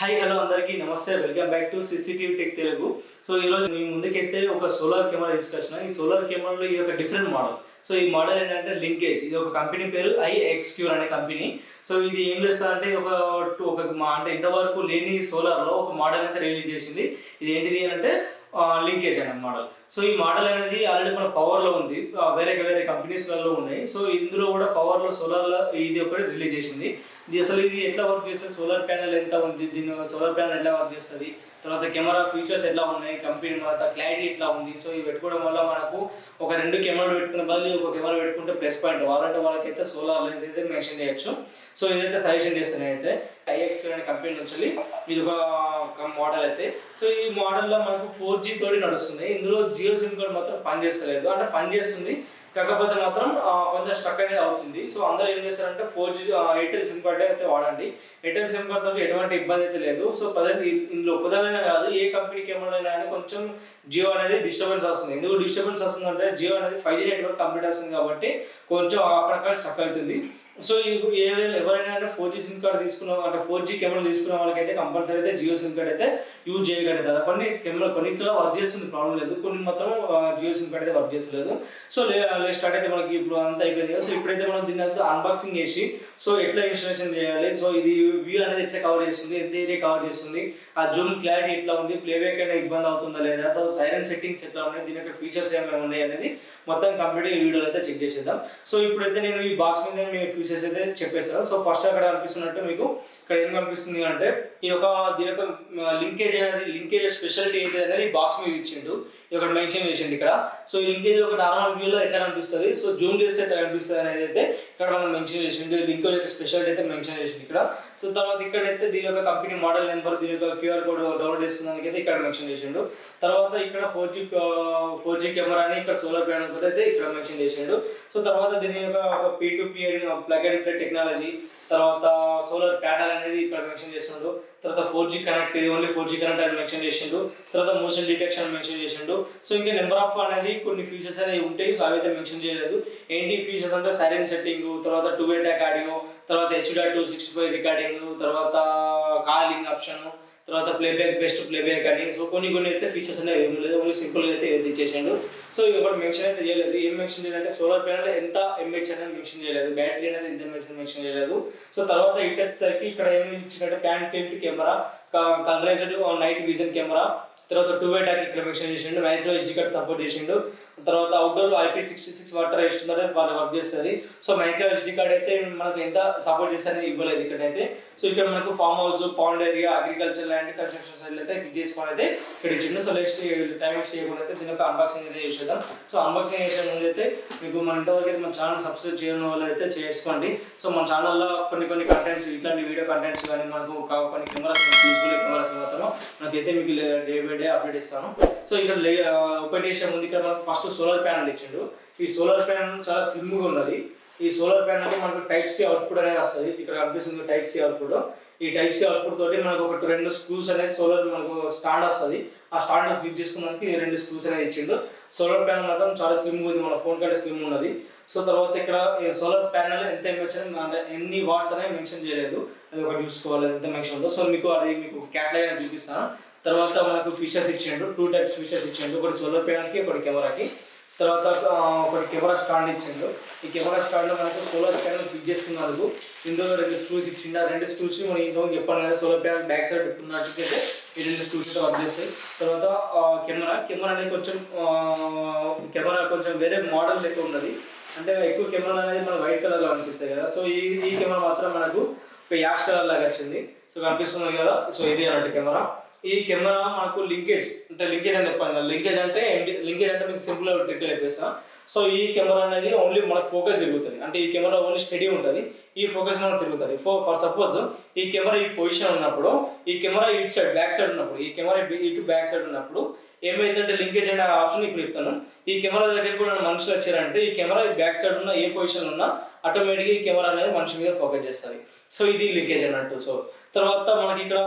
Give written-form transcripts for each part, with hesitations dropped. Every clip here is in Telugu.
హాయ్ హలో అందరికీ నమస్తే, welcome back to CCTV tech Telugu. So ఈరోజు మీ ముందుకైతే ఒక సోలార్ కెమెరా తీసుకొచ్చిన. ఈ సోలార్ కెమెరాలో ఇది ఒక డిఫరెంట్ మోడల్. సో ఈ మోడల్ ఏంటంటే లింకేజ్. ఇది ఒక కంపెనీ పేరు IXQ అనే కంపెనీ. సో ఇది ఏం చేస్తుందంటే అంటే ఇంతవరకు లేని సోలార్లో ఒక మోడల్ అయితే రిలీజ్ చేసింది. ఇది ఏంటిది అంటే లింకేజ్ అనే మోడల్. సో ఈ మోడల్ అనేది ఆల్రెడీ మన పవర్లో ఉంది, వేరే కంపెనీస్లలో ఉన్నాయి. సో ఇందులో కూడా పవర్లో సోలార్లో ఇది ఒకటి రిలీజ్ చేసింది. ఇది ఎట్లా వర్క్ చేస్తుంది, సోలార్ ప్యానెల్ ఎంత ఉంది, దీని సోలార్ ప్యానెల్ ఎట్లా వర్క్ చేస్తుంది, తర్వాత కెమెరా ఫీచర్స్ ఎట్లా ఉన్నాయి, కంపెనీ తర్వాత క్లారిటీ ఎట్లా ఉంది. సో ఇది పెట్టుకోవడం వల్ల మనకు ఒక 2 కెమెరాలు పెట్టుకునే బదులు ఒక కెమెరా పెట్టుకుంటే ప్లస్ పాయింట్. వాళ్ళకైతే సోలార్లో ఏదైతే మెన్షన్ చేయొచ్చు. సో ఇదైతే సజెషన్ చేస్తాను. అయితే IXQ అనే కంపెనీ నుంచి ఇది ఒక మోడల్ అయితే. సో ఈ మోడల్లో మనకు 4G తోటి నడుస్తుంది. ఇందులో జియో సిమ్ కార్డ్ మాత్రం పనిచేస్తలేదు, అంటే పనిచేస్తుంది కాకపోతే మాత్రం కొంచెం స్ట్రక్ అనేది అవుతుంది. సో అందరూ ఏం చేస్తారంటే 4G ఎయిర్టెల్ సిమ్ కార్డ్ అయితే వాడండి. ఎయిర్టెల్ సిమ్ కార్డ్ తోటి ఎటువంటి ఇబ్బంది అయితే లేదు. సో ప్రజెంట్ ఇందులో ఒకదానైనా కాదు, ఏ కంపెనీ కెమెరా అయినా కానీ కొంచెం జియో అనేది డిస్టర్బెన్స్ వస్తుంది. ఎందుకు డిస్టర్బెన్స్ వస్తుందంటే జియో అనేది 5G నెట్వర్క్ కంప్లీట్ వస్తుంది కాబట్టి కొంచెం అక్కడక్కడ స్ట్రక్ అవుతుంది. సో ఎవరైనా 4G సిమ్ కార్డ్ తీసుకున్న అంటే 4G కెమెరా తీసుకున్న వాళ్ళకైతే కంపల్సరీ అయితే జియో సిమ్ కార్డ్ అయితే యూజ్ చేయగలరు కదా. కొన్నిట్లో వర్క్ చేస్తుంది, ప్రాబ్లం లేదు. కొన్ని మాత్రం జియో సిమ్ కార్డ్ అయితే వర్క్ చేస్తలేదు. సో స్టార్ట్ అయితే మనకి ఇప్పుడు అంతా అయిపోయింది కదా. సో ఇప్పుడైతే మనం దీన్ని అంతా అన్బాక్సింగ్ చేసి సో ఎట్లా ఇన్స్టాలేషన్ చేయాలి, సో ఇది వ్యూ అనేది ఎట్లా కవర్ చేస్తుంది, ఎంత ఏరియా కవర్ చేస్తుంది, ఆ జూమ్ క్లారిటీ ఎట్లా ఉంది, ప్లేబ్యాక్ అయినా ఇబ్బంది అవుతుందా లేదా, సో సైలెంట్ సెట్టింగ్స్ ఎట్లా ఉన్నాయి, దీని యొక్క ఫీచర్స్ ఏమైనా ఉన్నాయి అనేది మొత్తం కంప్లీట్ వీడియోలో అయితే చెక్ చేసేద్దాం. సో ఇప్పుడైతే నేను ఈ బాక్స్ మీద మీ ఫీచర్స్ అయితే చెప్పేస్తాను. సో ఫస్ట్ అక్కడ అనిపిస్తున్నట్టు మీకు ఇక్కడ ఏం కనిపిస్తుంది అంటే దీని యొక్క లింకేజ్ స్పెషాలిటీ ఏంటి అనేది బాక్స్ మీద ఇచ్చిండు, ఇక్కడ మెన్షన్ చేసిండు ఇక్కడ. సో ఈ లింకేజ్ ఒక నార్మల్ వ్యూలో ఎట్లా కనిపిస్తుంది, సో జూమ్ చేస్తే ఎట్లా కనిపిస్తుంది అనేది అయితే ఇక్కడ మనం మెన్షన్ చేసిండు. లింకేజ్ యొక్క స్పెషాలిటీ అయితే మెన్షన్ చేసిండు ఇక్కడ. సో తర్వాత ఇక్కడైతే దీని యొక్క కంపెనీ మోడల్ నెంబర్, దీని యొక్క QR కోడ్ డౌన్లోడ్ చేసుకున్నానికి అయితే ఇక్కడ మెన్షన్ చేసిండు. తర్వాత ఇక్కడ 4G కెమెరాని ఇక్కడ సోలార్ ప్యానెల్ తోటి అయితే ఇక్కడ మెన్షన్ చేసిండు. సో తర్వాత దీని యొక్క P2P plug and play technology, తర్వాత సోలార్ ప్యానెల్ అనేది ఇక్కడ మెన్షన్ చేసిండు. తర్వాత 4G కనెక్ట్, ఇది ఓన్లీ 4G కనెక్ట్ అని మెన్షన్ చేసిండు. తర్వాత మోషన్ డిటెక్షన్ మెన్షన్ చేసిండు. సో ఇంకా నెంబర్ ఆఫ్ అనేది కొన్ని ఫీచర్స్ అనేవి ఉంటాయి, సో అవి అయితే మెన్షన్ చేయలేదు. ఏంటి ఫీచర్స్ అంటే సైలెంట్ సెట్టింగ్, తర్వాత 2-way ట్యాక్ ఆడియో, తర్వాత H.265 రికార్డింగ్, తర్వాత కాలింగ్ ఆప్షన్, తర్వాత ప్లేబ్యాక్ బెస్ట్ ప్లేబ్యాక్ అని. సో కొన్ని అయితే ఫీచర్స్ అనేవి ఏం లేదు, ఓన్లీ సింపుల్గా అయితే ఇచ్చేసాడు. సో ఒకటి మెన్షన్ అయితే చేయలేదు. ఏం మెన్షన్ చేయాలంటే సోలార్ ప్యానెల్ ఎంత MH అనేది మెన్షన్ చేయలేదు, బ్యాటరీ అనేది ఎంత మెన్షన్ చేయలేదు. సో తర్వాత ఇటు వచ్చేసరికి ఇక్కడ ఏమి ఇచ్చినట్టు pan tilt camera, colourised night vision camera, తర్వాత 2-way ట్యాక్ ఇక్కడ మెన్షన్ చేసిండు, మైక్రో SD కార్డ్ సపోర్ట్ చేసిండు. తర్వాత అవుట్డోర్ IP66 వాటర్ రెసిస్టెంట్ అనేది బాగా వర్క్ చేస్తుంది. సో మైక్రో SD కార్డ్ అయితే మనకు ఎంత సపోర్ట్ చేస్తుంది ఇవ్వలేదు ఇక్కడైతే. సో ఇక్కడ మనకు farm house, pond area, agriculture land, construction side అయితే ఫిట్ చేసుకొని అయితే ఇక్కడ ఇచ్చిండు. సో టైం వేస్ట్ చేయకుండా అయితే దీని యొక్క అన్బాక్సింగ్ అయితే చేసేద్దాం. సో అన్బాక్సింగ్ చేసే ముందు అయితే మీకు ఇంతవరకు అయితే మన ఛానల్ సబ్స్క్రైబ్ చేయని వాళ్ళు అయితే చేసుకోండి. సో మన ఛానల్లో కొన్ని కంటెంట్స్, ఇట్లాంటి వీడియో కంటెంట్స్ కానీ మనకు కొన్ని కెమెరాస్, యూస్ఫుల్ కెమెరాస్ మాత్రం నాకైతే మీకు డే బై డే అప్డేట్ ఇస్తాను. సో ఇక్కడ ఓపెన్ చేసే ముందు ఇక్కడ మనకు ఫస్ట్ సోలార్ ప్యానెల్ ఇచ్చిండు. ఈ సోలార్ ప్యానెల్ చాలా స్లిమ్గా ఉన్నది. ఈ సోలార్ ప్యానెల్ మనకు Type-C అవుట్పుట్ అనేది వస్తుంది. ఇక్కడ కనిపిస్తుంది Type-C అవుట్పుట్. ఈ Type-C అవుట్పుట్ తోటి మనకు 2 స్క్రూస్ అనేది సోలార్ మనకు స్టాండ్ వస్తుంది. ఆ స్టాండ్ ఫిట్ చేసుకోవడానికి 2 స్క్రూస్ అనేది ఇచ్చిండు. సోలార్ ప్యానెల్ మాత్రం చాలా స్లిమ్గా ఉంది, మన ఫోన్ కంటే స్లిమ్ ఉన్నది. సో తర్వాత ఇక్కడ సోలార్ ప్యానెల్ ఎంత అంటే ఎన్ని వాట్స్ అనేది మెన్షన్ చేయలేదు, అది ఒకటి చూసుకోవాలి ఎంత మెన్షన్ ఉందో. సో మీకు క్యాటలాగ్ అనేది చూపిస్తాను. తర్వాత మనకు ఫీచర్స్ ఇచ్చిండు, 2 టైప్స్ ఫీచర్స్ ఇచ్చిండు, ఒకటి సోలార్ ప్యానెల్కి, ఒకటి కెమెరాకి. తర్వాత ఒకటి కెమెరా స్టాండ్ ఇచ్చిండు. ఈ కెమెరా స్టాండ్లో మనకు సోలార్ ప్యానెల్ ఫిట్ చేసుకున్నందుకు ఇందులో 2 స్క్రూస్ ఇచ్చిండు. ఆ 2 స్క్రూస్ మనం ఇంట్లో చెప్పాను కదా, సోలార్ ప్యానెల్ బ్యాక్ సైడ్ పెట్టుకున్నట్టయితే ఈ 2 స్క్రూస్ అయితే వర్క్ చేస్తాయి. తర్వాత కెమెరా అనేది కొంచెం వేరే మోడల్ లెక్క ఉన్నది, అంటే ఎక్కువ కెమెరా అనేది మన వైట్ కలర్లో అనిపిస్తాయి కదా. సో ఈ కెమెరా మాత్రం మనకు ఒక యాష్ కలర్ లాగా వచ్చింది. సో కనిపిస్తుంది కదా. సో ఇది అన్నట్టు కెమెరా. ఈ కెమెరా మనకు లింకేజ్ అని చెప్పాను కదా. లింకేజ్ అంటే మీకు సింపుల్గా ట్రిక్ అయిపోయిస్తాను. సో ఈ కెమెరా అనేది ఓన్లీ మనకు ఫోకస్ తిరుగుతుంది, అంటే ఈ కెమెరా ఓన్లీ స్టడీ ఉంటుంది, ఈ ఫోకస్ మనకు తిరుగుతుంది. ఫర్ సపోజ్ ఈ కెమెరా ఈ పొజిషన్ ఉన్నప్పుడు, ఈ కెమెరా ఇటు సైడ్ బ్యాక్ సైడ్ ఉన్నప్పుడు, ఈ కెమెరా ఇటు బ్యాక్ సైడ్ ఉన్నప్పుడు ఏమైందంటే లింకేజ్ అనే ఆప్షన్ ఇప్పుడు చెప్తాను. ఈ కెమెరా దగ్గర కూడా మనుషులు వచ్చారంటే ఈ కెమెరా బ్యాక్ సైడ్ ఉన్న ఏ పొజిషన్ ఉన్నా ఆటోమేటిక్గా ఈ కెమెరా అనేది మనిషి మీద ఫోకస్ చేస్తుంది. సో ఇది లింకేజ్ అన్నట్టు. సో తర్వాత మనకి ఇక్కడ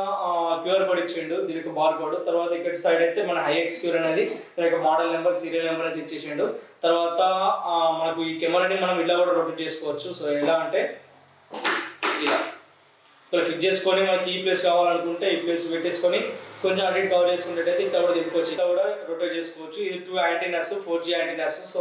QR కోడ్ ఇచ్చిండు, దీనికి బార్ కోడ్. తర్వాత ఇక్కడ సైడ్ అయితే మన IXQ అనేది దీని యొక్క మోడల్ నెంబర్, సీరియల్ నెంబర్ అయితే ఇచ్చేసిండు. తర్వాత మనకు ఈ కెమెరాని మనం ఇలా కూడా రొటేట్ చేసుకోవచ్చు. సో ఎలా అంటే ఇలా ఇక్కడ ఫిక్స్ చేసుకొని మనకి ఈ ప్లేస్ కావాలనుకుంటే ఈ ప్లేస్ పెట్టేసుకొని కొంచెం అటు ఇటు కవర్ చేసుకున్నట్టయితే ఇక్కడ కూడా దింపుకోవచ్చు, ఇక్కడ కూడా రొటేట్ చేసుకోవచ్చు. ఇది 2 యాంటీనాస్ 4G యాంటీనాస్. సో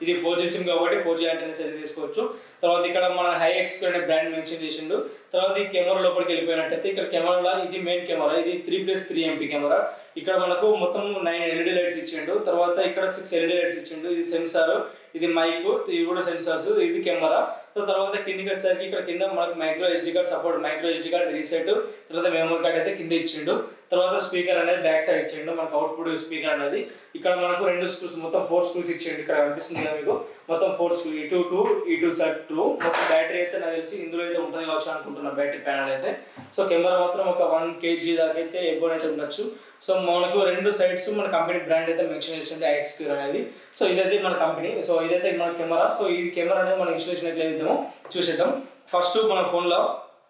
ఇది 4G సిమ్ కాబట్టి 4G యాంటీనాస్ అయితే తీసుకోవచ్చు. తర్వాత ఇక్కడ మన HiXQ అనే బ్రాండ్ మెన్షన్ చేసిండు. తర్వాత ఈ కెమెరా లోపలికి వెళ్ళిపోయినట్టయితే ఇక్కడ కెమెరాలో ఇది మెయిన్ కెమెరా, ఇది 3+3 MP కెమెరా. ఇక్కడ మనకు మొత్తం 9 LED లైట్స్ ఇచ్చిండు. తర్వాత ఇక్కడ 6 LED లైట్స్ ఇచ్చిండు. ఇది సెన్సార్, ఇది మైక్, ఇవి కూడా సెన్సార్స్, ఇది కెమెరా. సో తర్వాత కిందికి వచ్చేసరికి ఇక్కడ కింద మనకు micro SD card support, micro SD card reset, తర్వాత మెమరీ కార్డ్ అయితే కింద ఇచ్చిండు. తర్వాత స్పీకర్ అనేది బ్యాక్ సైడ్ ఇచ్చిండు, మనకు అవుట్పుట్ స్పీకర్ అనేది. ఇక్కడ మనకు 2 స్క్రూస్, మొత్తం 4 స్క్రూస్ ఇచ్చిండు. ఇక్కడ కనిపిస్తుంది కదా మీకు, మొత్తం 4 స్క్రూ, ఇటు 2 ఇటు సైడ్ 2. మొత్తం బ్యాటరీ అయితే నాకు తెలిసి ఇందులో అయితే ఉంటుంది కావచ్చు అనుకుంటున్నా, బ్యాటరీ ప్యానల్ అయితే. సో కెమెరా మాత్రం ఒక 1 kg దాకా అయితే ఎబోన్ అయితే ఉండొచ్చు. సో మనకు 2 సైడ్స్ మన కంపెనీ బ్రాండ్ అయితే మెన్షన్ చేసింది HiXQ అనేది. సో ఇదైతే మన కంపెనీ, సో ఇదైతే మన కెమెరా. సో ఈ కెమెరా అనేది మన ఇన్స్టాలేషన్ ఎట్లా చేద్దామో చూసేద్దాం. ఫస్ట్ మన ఫోన్లో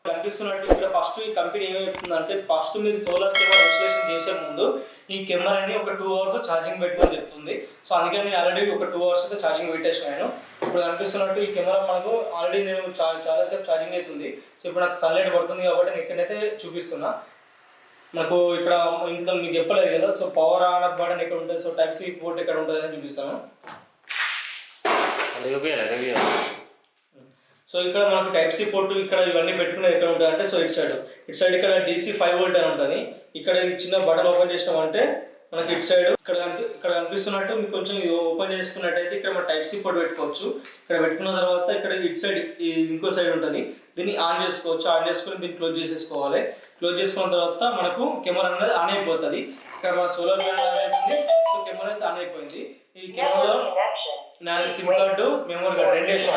కనిపిస్తున్నట్టు ఇక్కడ ఫస్ట్ ఈ కంపెనీ ఏం చెప్తుందంటే, ఫస్ట్ మీరు సోలార్ కెమెరా ఇన్స్టాలేషన్ చేసే ముందు ఈ కెమెరాని ఒక 2 hours ఛార్జింగ్ పెట్టుకొని చెప్తుంది. సో అందుకని నేను ఆల్రెడీ ఒక 2 hours అయితే ఛార్జింగ్ పెట్టేసినాను. ఇప్పుడు కనిపిస్తున్నట్టు ఈ కెమెరా మనకు ఆల్రెడీ నేను చాలాసేపు ఛార్జింగ్ అవుతుంది. సో ఇప్పుడు నాకు సన్లైట్ పడుతుంది కాబట్టి నేను ఇక్కడైతే చూపిస్తున్నా. మనకు ఇక్కడ ఇంత మీకు చెప్పలేదు కదా, so power on off button ఎక్కడ ఉంటుంది, సో టైప్ సి పోర్ట్ ఎక్కడ ఉంటుంది అని చూపిస్తాను. సో ఇక్కడ మనకు టైప్ సి పోర్ట్ ఇక్కడ ఇవన్నీ పెట్టుకునేది ఎక్కడ ఉంటుంది అంటే, సో ఇటు సైడ్ ఇక్కడ DC 5 volt అని ఉంటుంది. ఇక్కడ చిన్న బటన్ ఓపెన్ చేసినామంటే మనకి ఇటు సైడ్ ఇక్కడ కనిపిస్తున్నట్టు మీకు కొంచెం ఇది ఓపెన్ చేసుకున్నట్టయితే ఇక్కడ మనం టైప్ సి పోర్ట్ పెట్టుకోవచ్చు. ఇక్కడ పెట్టుకున్న తర్వాత ఇక్కడ ఇటు సైడ్ ఇంకో సైడ్ ఉంటుంది, దీన్ని ఆన్ చేసుకోవచ్చు. ఆన్ చేసుకొని దీన్ని క్లోజ్ చేసేసుకోవాలి. క్లోజ్ చేసుకున్న తర్వాత మనకు కెమెరా అనేది ఆన్ అయిపోతుంది. ఇక్కడ మన సోలార్ ప్యానల్ ఆన్ అయిపోయింది. సో కెమెరా అయితే ఆన్ అయిపోయింది. ఈ కెమెరాలో నా సిమ్ కార్డు, మెమరీ కార్డు 2 వేసిన.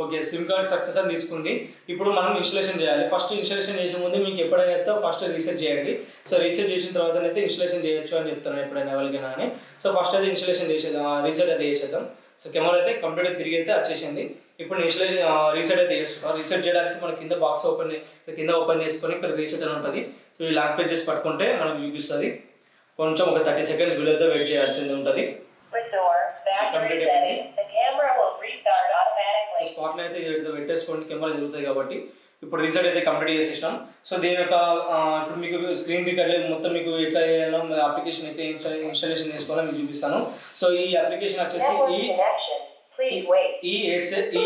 ఓకే, సిమ్ కార్డ్ సక్సెస్ అని తీసుకుంది. ఇప్పుడు మనం ఇన్స్టాలేషన్ చేయాలి. ఫస్ట్ ఇన్స్టాలేషన్ చేసే ముందు మీకు ఎప్పుడైనా ఫస్ట్ రీసెట్ చేయండి. సో రీసెట్ చేసిన తర్వాత అయితే ఇన్స్టాలేషన్ చేయొచ్చు అని చెప్తాను ఎప్పుడైనా ఎవరికైనా అని. సో ఫస్ట్ అయితే ఇన్స్టాలేషన్ చేసేద్దాం, రీసెట్ అయితే చేసేద్దాం. సో కెమెరా అయితే కంప్లీట్గా తిరిగి అయితే వచ్చేసింది. ఇప్పుడు ఇన్స్టాలేషన్ రీసెట్ అయితే చేస్తున్నాం. రీసెట్ చేయడానికి మనం కింద బాక్స్ ఓపెన్ చేసుకొని ఇక్కడ రీసెట్ అని ఉంటుంది. సో ఈ లాంగ్ పేజ్ చేసి పట్టుకుంటే మనకు చూపిస్తుంది. కొంచెం ఒక 30 seconds బిలో అయితే వెయిట్ చేయాల్సింది ఉంటుంది. కంప్లీట్ అయిపోయింది. సో స్పాట్లో అయితే ఇది పెట్టేసుకోండి, కెమెరా తిరుగుతుంది కాబట్టి. ఇప్పుడు రీసెట్ అయితే కంప్లీట్ చేసేసినాం. సో దీని యొక్క ఇప్పుడు మీకు స్క్రీన్ రికార్డ్ మొత్తం మీకు ఎట్లా చేయాలో అప్లికేషన్ అయితే ఇన్స్టాలేషన్ చేసుకోవాలని మీకు చూపిస్తాను. సో ఈ అప్లికేషన్ వచ్చేసి ESEE.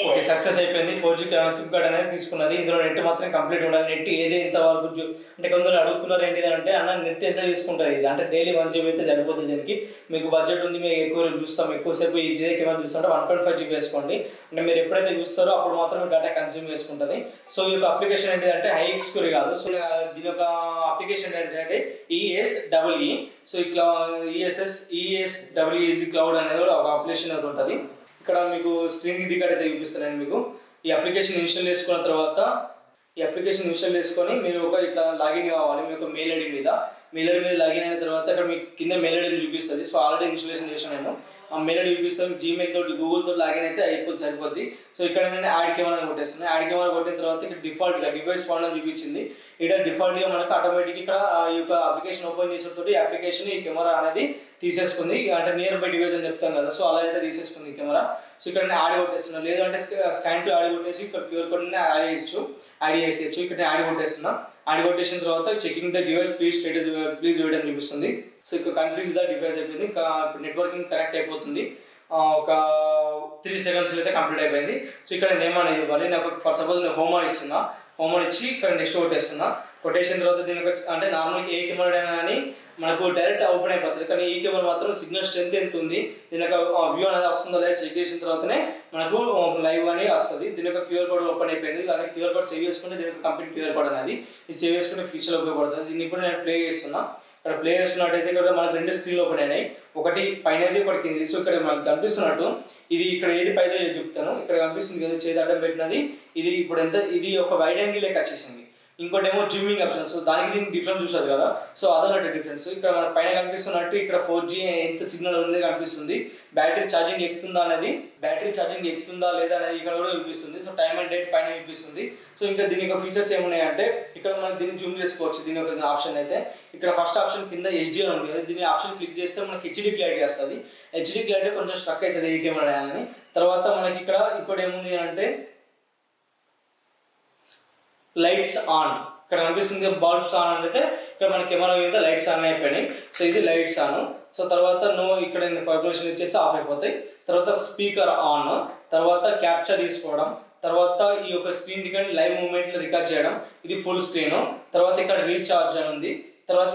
ఓకే, సక్సెస్ అయిపోయింది. 4G సిమ్ కార్డ్ అనేది తీసుకున్నది. ఇందులో నెట్ మాత్రం కంప్లీట్ ఉండాలి. నెట్ ఏది ఎంతవరకు అంటే కొందరు అడుగుతున్నారు ఏంటిది అంటే, అన్న నెట్ ఎంత తీసుకుంటుంది ఇది అంటే, డైలీ 1 GB అయితే సరిపోతుంది. దీనికి మీకు బడ్జెట్ ఉంది, మేము ఎక్కువ చూస్తాం, ఎక్కువసేపు ఇదే కెమెరా చూస్తుంటే 1.5 GB వేసుకోండి. అంటే మీరు ఎప్పుడైతే చూస్తారో అప్పుడు మాత్రం డేటా కన్స్యూమ్ చేసుకుంటుంది. సో ఈ యొక్క అప్లికేషన్ ఏంటిదంటే HiXQ కాదు. సో దీని యొక్క అప్లికేషన్ ఏంటంటే ESEE. సో ఇట్లా ESEE క్లౌడ్ అనేది ఒక అప్లికేషన్ అయితే ఉంటుంది. ఇక్కడ మీకు స్క్రీన్ రికార్డ్ అయితే చూపిస్తాను మీకు. ఈ అప్లికేషన్ ఇన్స్టాల్ చేసుకున్న తర్వాత మీరు ఒక ఇట్లా లాగిన్ కావాలి. మీ యొక్క మెయిల్ ఐడి మీద లాగిన్ అయిన తర్వాత అక్కడ మీకు కింద మెయిల్ ఐడి చూపిస్తుంది. సో ఆల్రెడీ ఇన్స్టాలేషన్ చేసాను నేను. ఆ మెయిల్ ఐడి చూపిస్తాను. జీమెయిల్ తోటి గూగుల్ తోటి లాగిన్ అయితే సరిపోద్ది. సో ఇక్కడ నేను యాడ్ కెమెరా కొట్టేస్తున్నాను. యాడ్ కెమెరా కొట్టిన తర్వాత ఇక్కడ డిఫాల్ట్గా డివైస్ ఫౌండ్ అని చూపించింది. ఇక్కడ డిఫాల్ట్గా మనకు ఆటోమేటిక్ ఇక్కడ ఈ యొక్క అప్లికేషన్ ఓపెన్ చేసిన తోటి అప్లికేషన్ ఈ కెమెరా అనేది తీసేసుకుంది. అంటే నియర్ బై డివైస్ అని చెప్తాం కదా, సో అలా అయితే తీసేసుకుంది ఈ కెమెరా. సో ఇక్కడ నేను యాడ్ కొట్టేస్తున్నాను. లేదంటే స్కాన్ టు యాడ్ కొట్టేసి ఇక్కడ QR కోడ్ యాడ్ చేసేయచ్చు. ఇక్కడ యాడ్ కొట్టేస్తున్నా. యాడ్ కొట్టేసిన తర్వాత checking the device please wait అని చూపిస్తుంది. సో ఇక్కడ కన్ఫిగర్ ద డివైస్ అయిపోయింది. ఇప్పుడు నెట్వర్కింగ్ కనెక్ట్ అయిపోతుంది. ఒక 3 seconds అయితే కంప్లీట్ అయిపోయింది. సో ఇక్కడ నేమ్ అనేది ఇవ్వాలి. నాకు ఫర్ సపోజ్ నేను హోమ్ అని ఇస్తున్నా. హోమ్ అని ఇచ్చి ఇక్కడ నెక్స్ట్ కొట్టేసిన తర్వాత దీనికి అంటే నార్మల్గా ఏ కెమెరా అయినా కానీ మనకు డైరెక్ట్ ఓపెన్ అయిపోతుంది. కానీ ఈ కెమెరా మాత్రం సిగ్నల్ స్ట్రెంత్ ఎంత ఉంది, దీని యొక్క వ్యూ అనేది వస్తుందో లేదా చెక్ చేసిన తర్వాతనే మనకు లైవ్ అని వస్తుంది. దీని యొక్క QR కోడ్ ఓపెన్ అయిపోయింది. అలాగే QR కోడ్ సేవ్ చేసుకుంటే దీని యొక్క కంప్లీట్ QR కోడ్ అనేది ఇది సేవ్ చేసుకుంటే ఫ్యూచర్లో ఉపయోగపడుతుంది. దీన్ని ఇప్పుడు నేను ప్లే చేస్తున్నా. ఇక్కడ ప్లే చేస్తున్నట్టయితే ఇక్కడ మనకు 2 స్క్రీన్లు ఓపెన్ అయినాయి. ఒకటి పైనది, ఒకటి కింది. సో ఇక్కడ మనకు కనిపిస్తున్నట్టు ఇది ఇక్కడ ఏది పైదో చెప్తాను. ఇక్కడ కనిపిస్తుంది కదా చేతి అడ్డం పెట్టినది, ఇది ఇప్పుడు ఇది ఒక వైడ్ యాంగిల్ లెక్క వచ్చేసింది. ఇంకోటేమో జూమింగ్ ఆప్షన్. సో దానికి దీనికి డిఫరెన్స్ చూసారు కదా, సో అదొకటి డిఫరెన్స్. ఇక్కడ మన పైన కనిపిస్తున్నట్టు ఇక్కడ 4G ఎంత సిగ్నల్ ఉంది కనిపిస్తుంది. బ్యాటరీ ఛార్జింగ్ ఎక్కుతుందా లేదా అనేది ఇక్కడ కూడా చూపిస్తుంది. సో టైమ్ అండ్ డేట్ పైన చూపిస్తుంది. సో ఇంకా దీని యొక్క ఫీచర్స్ ఏమున్నాయంటే ఇక్కడ మనం దీన్ని జూమ్ చేసుకోవచ్చు. దీని ఒక ఆప్షన్ అయితే ఇక్కడ ఫస్ట్ ఆప్షన్ కింద HDR ఉంది కదా, దీని ఆప్షన్ క్లిక్ చేస్తే మనకి HD క్లారిటీ వస్తుంది. HD క్లారిటీ కొంచెం స్ట్రక్ అవుతుంది ఈ కెమెరా అని. తర్వాత మనకి ఇక్కడ ఇంకోటి ఏముంది అంటే లైట్స్ ఆన్, ఇక్కడ కనిపిస్తుంది బల్బ్స్ ఆన్ అంటే ఇక్కడ మన కెమెరా మీద లైట్స్ ఆన్ అయిపోయినాయి. సో ఇది లైట్స్ ఆన్. సో తర్వాత ఇక్కడ వైబ్రేషన్ ఇచ్చేసి ఆఫ్ అయిపోతాయి. తర్వాత స్పీకర్ ఆన్, తర్వాత క్యాప్చర్ తీసుకోవడం, తర్వాత ఈ యొక్క స్క్రీన్ రికార్డ్ లైవ్ మూమెంట్లో రికార్డ్ చేయడం, ఇది ఫుల్ స్క్రీన్. తర్వాత ఇక్కడ రీఛార్జ్ అని ఉంది. తర్వాత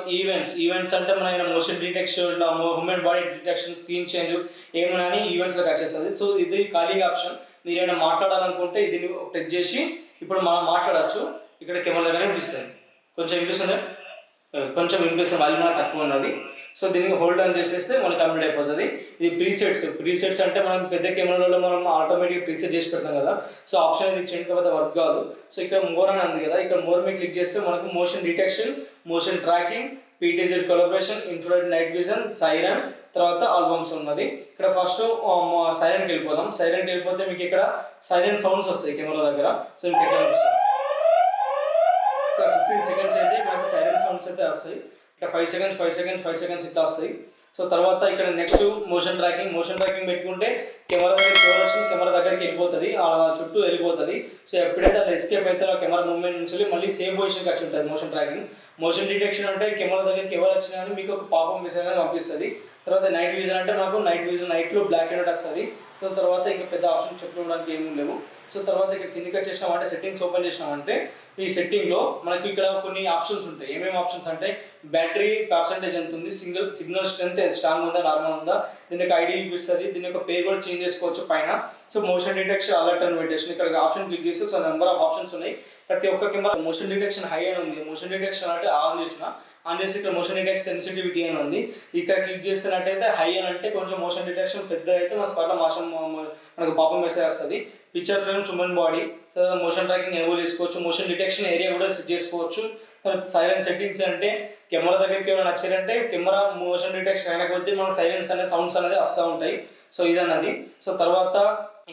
ఈవెంట్స్ అంటే మన motion detection, human body detection, screen change ఏమైనా ఈవెంట్స్లోకి వచ్చేస్తుంది. సో ఇది కాలింగ్ ఆప్షన్. మీరు ఏమైనా మాట్లాడాలనుకుంటే ఇది టచ్ చేసి ఇప్పుడు మనం మాట్లాడచ్చు. ఇక్కడ కెమెరా దగ్గర వినిపిస్తుంది, కొంచెం వినిపిస్తుంది వాళ్ళు మన తక్కువ ఉన్నది. సో దీనికి హోల్డ్ ఆన్ చేసేస్తే మనకి కంప్లీట్ అయిపోతుంది. ఇది ప్రీసెట్స్ అంటే మనం పెద్ద కెమెరాలో మనం ఆటోమేటిక్ ప్రీసెట్ చేసి పెడతాం కదా, సో ఆప్షన్ ఇది ఇచ్చేయండి కాకపోతే వర్క్ కాదు. సో ఇక్కడ మోర్ అని ఉంది కదా, ఇక్కడ మోర్ మీద క్లిక్ చేస్తే మనకు motion detection, motion tracking, PTZ collaboration, infrared night vision, siren, తర్వాత ఆల్బమ్స్ ఉన్నది. ఇక్కడ ఫస్ట్ సైరన్కి వెళ్ళిపోతే మీకు ఇక్కడ సైరన్ సౌండ్స్ వస్తాయి కెమెరా దగ్గర. సో మీకు ఎట్లా అనిపిస్తుంది, ఒక 15 సెకండ్స్ అయితే మనకి సైరన్ సౌండ్స్ అయితే వస్తాయి. ఇక్కడ 5 సెకండ్స్ ఇట్లా వస్తాయి. సో తర్వాత ఇక్కడ నెక్స్ట్ మోషన్ ట్రాకింగ్ పెట్టుకుంటే కెమెరా దగ్గరికి వెళ్ళిపోతుంది, అలా చుట్టూ వెళ్ళిపోతుంది. సో ఎప్పుడైతే అలా ఎస్కేప్ అవుతారో కెమెరా మూవ్మెంట్ నుంచి మళ్ళీ సేమ్ పొజిషన్కి వచ్చి ఉంటుంది మోషన్ డిటెక్షన్ అంటే కెమెరా దగ్గరికి ఎవరు వచ్చినా కానీ మీకు ఒక పాపం మెసేజ్ అనేది పంపిస్తుంది. తర్వాత నైట్ విజన్ అంటే మనకు నైట్లో బ్లాక్ అండ్ వైట్ వస్తుంది. సో తర్వాత ఇంకా పెద్ద ఆప్షన్ చెప్పుకోవడానికి ఏమీ లేవు. సో తర్వాత ఇక్కడ కిందికి వచ్చేసినామంటే సెట్టింగ్స్ ఓపెన్ చేసినామంటే ఈ సెట్టింగ్లో మనకి ఇక్కడ కొన్ని ఆప్షన్స్ ఉంటాయి. ఏమేమి ఆప్షన్స్ అంటే బ్యాటరీ పర్సెంటేజ్ ఎంత ఉంది, సిగ్నల్ స్ట్రెంత్ స్ట్రాంగ్ ఉందా, నార్మల్ ఉందా, దీని యొక్క ఐడి చూపిస్తుంది, దీని యొక్క పేరు కూడా చేంజ్ చేసుకోవచ్చు పైన. So motion detection, alert and meditation ఇక్కడ ఆప్షన్ క్లిక్ చేస్తే సో నెంబర్ ఆఫ్ ఆప్షన్స్ ఉన్నాయి. ప్రతి ఒక్క కెమెరా మోషన్ డిటెక్షన్ హై అని ఉంది. మోషన్ డిటెక్షన్ అంటే ఆన్ చేసి ఇక్కడ మోషన్ డిటెక్షన్ సెన్సిటివిటీ అని ఉంది. ఇక్కడ క్లిక్ చేస్తున్నట్టయితే హై అని అంటే కొంచెం మోషన్ డిటెక్షన్ పెద్ద అయితే మన స్పాట్లో మనకు పాపం మెసేజ్ వస్తుంది. Picture frames, human body, motion tracking enable చేసుకోవచ్చు. మోషన్ డిటెక్షన్ ఏరియా కూడా సెట్ చేసుకోవచ్చు. తర్వాత సైలెన్స్ సెట్టింగ్స్ అంటే కెమెరా దగ్గరికి ఏమైనా నచ్చారంటే కెమెరా మోషన్ డిటెక్షన్ అయినకొద్దీ మనకు సైలెన్స్ అనే సౌండ్స్ అనేది వస్తూ ఉంటాయి. సో ఇదన్నది. సో తర్వాత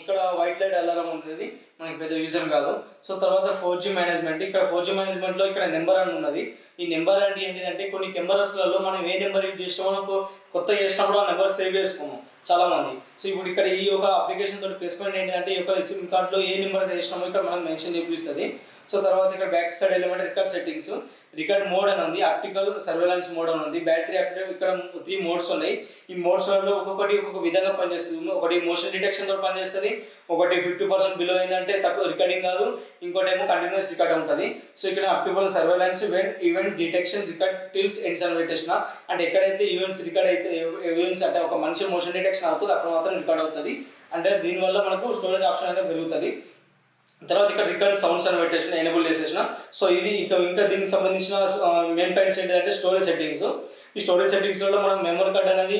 ఇక్కడ వైట్ లైట్ అలారం ఉంటుంది, మనకి పెద్ద యూజర్ కాదు. సో తర్వాత 4G మేనేజ్మెంట్, ఇక్కడ 4G మేనేజ్మెంట్లో ఇక్కడ నెంబర్ అని ఉన్నది. ఈ నెంబర్ అంటే ఏంటిదంటే కొన్ని కెమెరాస్లలో మనం ఏ నెంబర్ యూజ్ చేసినామో మనకు కొత్త చేసినప్పుడు ఆ నెంబర్ సేవ్ చేసుకోము చాలామంది. సో ఇప్పుడు ఇక్కడ ఈ యొక్క అప్లికేషన్ తోటి ప్లేస్మెంట్ ఏంటంటే ఈ యొక్క సిమ్ కార్డులో ఏ నెంబర్ అయితే చేసినామో ఇక్కడ మనకు మెన్షన్ చేపిస్తుంది. సో తర్వాత ఇక్కడ back side element record settings, record mode అని ఉంది, ఆప్టికల్ సర్వేలెన్స్ మోడ్ అని ఉంది, బ్యాటరీ అప్డేట్. ఇక్కడ 3 మోడ్స్ ఉన్నాయి. ఈ మోడ్స్లలో ఒక్కొక్కటి ఒక్కొక్క విధంగా పనిచేస్తుంది. ఒకటి మోషన్ డిటెక్షన్ తోటి పనిచేస్తుంది, ఒకటి 50% బిలో అయిందంటే తక్కువ రికార్డింగ్ కాదు, ఇంకోటి ఏమో కంటిన్యూస్ రికార్డ్ ఉంటుంది. సో ఇక్కడ optical surveillance, event detection, record tills ends and వెయిటేషన్ అంటే ఎక్కడైతే ఈవెంట్స్ రికార్డ్ అయితే ఈవెంట్స్ అంటే ఒక మనిషి మోషన్ డిటెక్షన్ అవుతుంది అక్కడ మాత్రం రికార్డ్ అవుతుంది. అంటే దీనివల్ల మనకు స్టోరేజ్ ఆప్షన్ అనేది పెరుగుతుంది. తర్వాత ఇక్కడ రికార్డ్ సౌండ్స్ అని పెట్టేసిన ఎనేబుల్ చేసేసిన. సో ఇది ఇంకా దీనికి సంబంధించిన మెయిన్ పాయింట్స్ ఏంటంటే స్టోరేజ్ సెట్టింగ్స్. ఈ స్టోరేజ్ సెట్టింగ్స్లో మనం మెమరీ కార్డ్ అనేది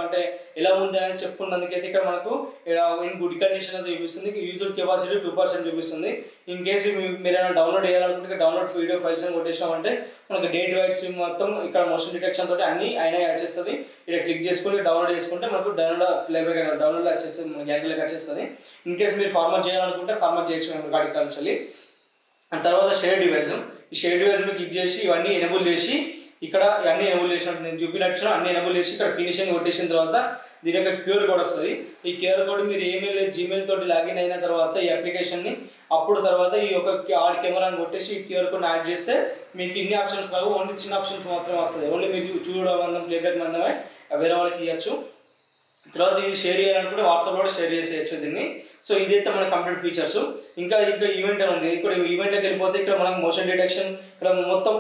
అంటే ఎలా ఉంది అనేది చెప్పుకున్నందుకైతే ఇక్కడ మనకు ఇన్ గుడ్ కండిషన్ అయితే చూపిస్తుంది. యూజర్ కెపాసిటీ 2% చూపిస్తుంది. ఇన్ కేసు మీరు ఏమైనా డౌన్లోడ్ చేయాలనుకుంటే డౌన్లోడ్ వీడియో ఫైల్స్ అని కొట్టేసినామంటే మనకు డేట్ రైట్స్ మొత్తం ఇక్కడ మోషన్ డిటెక్షన్ తోటి అన్ని అయినా వచ్చేస్తుంది. ఇక్కడ క్లిక్ చేసుకుని డౌన్లోడ్ చేసుకుంటే మనకు డౌన్లోడ్ వచ్చేస్తుంది, మన గ్యాలరీలోకి వచ్చేస్తుంది. ఇన్ కేసు మీరు ఫార్మాట్ చేయాలనుకుంటే ఫార్మాట్ చేయొచ్చు మెమరీ కార్డ్ కాల్చాలి. తర్వాత షేర్ డివైస్, ఈ షేర్ డివైస్ మీద క్లిక్ చేసి ఇవన్నీ ఎనేబుల్ చేసి ఇక్కడ అన్ని ఎనేబుల్ చేసినట్టు నేను చూపినట్టు అన్ని ఎనేబుల్ చేసి ఇక్కడ ఫినిషింగ్ కొట్టేసిన తర్వాత దీని యొక్క క్యూఆర్ కోడ్ వస్తుంది. ఈ క్యూఆర్ కోడ్ మీరు జీమెయిల్ తోటి లాగిన్ అయిన తర్వాత ఈ అప్లికేషన్ని తర్వాత ఈ యొక్క ఆడ్ కెమెరాని కొట్టేసి ఈ క్యూఆర్ కోడ్ని యాడ్ చేస్తే మీకు ఇన్ని ఆప్షన్స్ రావు, ఓన్లీ చిన్న ఆప్షన్స్ మాత్రమే వస్తుంది. ఓన్లీ మీరు చూడడం మందం ప్లేబ్యాక్ మందమే వేరే వాళ్ళకి ఇవ్వచ్చు. తర్వాత ఇది షేర్ చేయాలనుకుంటే వాట్సాప్లో కూడా షేర్ చేసేయచ్చు దీన్ని. సో ఇదైతే మన కంప్లీట్ ఫీచర్స్. ఇంకా ఈవెంట్ అని ఉంది. ఇక్కడ ఈవెంట్లోకి వెళ్ళిపోతే ఇక్కడ మనకు మోషన్ డిటెక్షన్ ఇక్కడ మొత్తం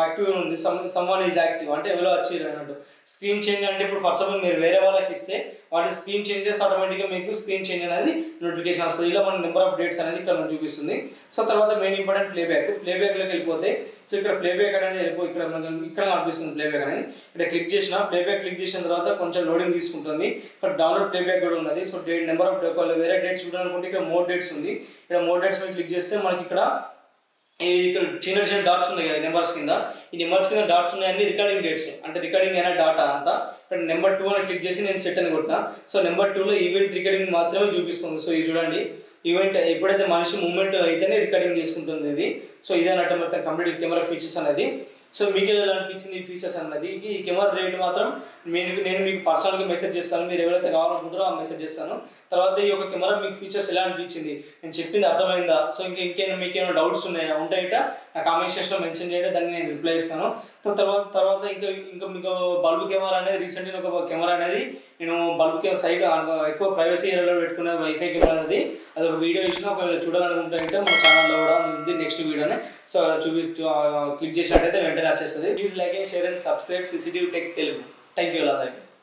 యాక్టివ్ ఉంది. సమ్వన్ ఈజ్ యాక్టివ్ అంటే ఎవరో వచ్చారు అన్నట్టు. స్క్రీన్ చేంజ్ అంటే ఇప్పుడు ఫర్ సపోజ్ మీరు వేరే వాళ్ళకి ఇస్తే వాళ్ళు స్క్రీన్ చేంజ్ చేస్తే ఆటోమేటిక్గా మీకు స్క్రీన్ చేంజ్ అనేది నోటిఫికేషన్ వస్తుంది. ఇలా మన నెంబర్ ఆఫ్ డేట్స్ అనేది ఇక్కడ మనకు చూపిస్తుంది. సో తర్వాత మెయిన్ ఇంపార్టెంట్ ప్లేబ్యాక్లోకి వెళ్ళిపోతే సో ఇక్కడ ప్లేబ్యాక్ అనేది ఇక్కడ కనిపిస్తుంది. ప్లేబ్యాక్ అనేది ఇక్కడ క్లిక్ చేసిన తర్వాత కొంచెం లోడింగ్ తీసుకుంటుంది. ఇక్కడ డౌన్లోడ్ ప్లేబ్యాక్ కూడా ఉన్నది. సో నెంబర్ ఆఫ్ వేరే డేట్స్ చూడాలనుకుంటే ఇక్కడ మోర్ డేట్స్ ఉంది. ఇక్కడ మోర్ డేట్స్ మీద క్లిక్ చేస్తే మనకి ఇక్కడ ఇక్కడ చిన్న చిన్న డాట్స్ ఉన్నాయి కదా నెంబర్స్ కింద, ఈ నెంబర్స్ కింద డాట్స్ ఉన్నాయని రికార్డింగ్ డేట్స్, అంటే రికార్డింగ్ అయిన డాటా అంతా. ఇక్కడ నెంబర్ 2 అని క్లిక్ చేసి నేను సెట్ అని కొట్టిన. సో నెంబర్ 2లో ఈవెంట్ రికార్డింగ్ మాత్రమే చూపిస్తుంది. సో ఇది చూడండి, ఈవెంట్ ఎప్పుడైతే మనిషి మూమెంట్ అయితేనే రికార్డింగ్ చేసుకుంటుంది ఇది. సో ఇదే అన్నట్టు మొత్తం కంప్లీట్ కెమెరా ఫీచర్స్ అనేది. సో మీకు ఎలా అనిపించింది ఈ ఫీచర్స్ అన్నది? ఈ కెమెరా రేట్ మాత్రం నేను మీకు పర్సనల్గా మెసేజ్ చేస్తాను, మీరు ఎవరైతే కావాలనుకుంటారో ఆ మెసేజ్ చేస్తాను. తర్వాత ఈ యొక్క కెమెరా మీకు ఫీచర్స్ ఎలా అనిపించింది, నేను చెప్పింది అర్థమైందా? సో ఇంకేమైనా మీకు ఏమైనా డౌట్స్ ఉన్నాయా ఉంటాయిట నా కామెంట్ సెక్షన్లో మెన్షన్ చేయండి, దాన్ని నేను రిప్లై ఇస్తాను. తర్వాత ఇంకా మీకు బల్బ్ కెమెరా అనేది రీసెంట్గా ఒక కెమెరా అనేది నేను బల్బ్ కెమెరా సైడ్ ఎక్కువ ప్రైవసీ ఏరియాలో పెట్టుకున్న వైఫై కెమెరా అది ఒక వీడియో ఇచ్చిన, ఒకవేళ చూడాలనుకుంటే మన ఛానల్లో కూడా ఉంది నెక్స్ట్ వీడియోనే. సో క్లిక్ చేసినట్టయితే వెంటనే వచ్చేస్తుంది. Please like and share and subscribe CCTV tech Telugu. Thank you అందరికీ.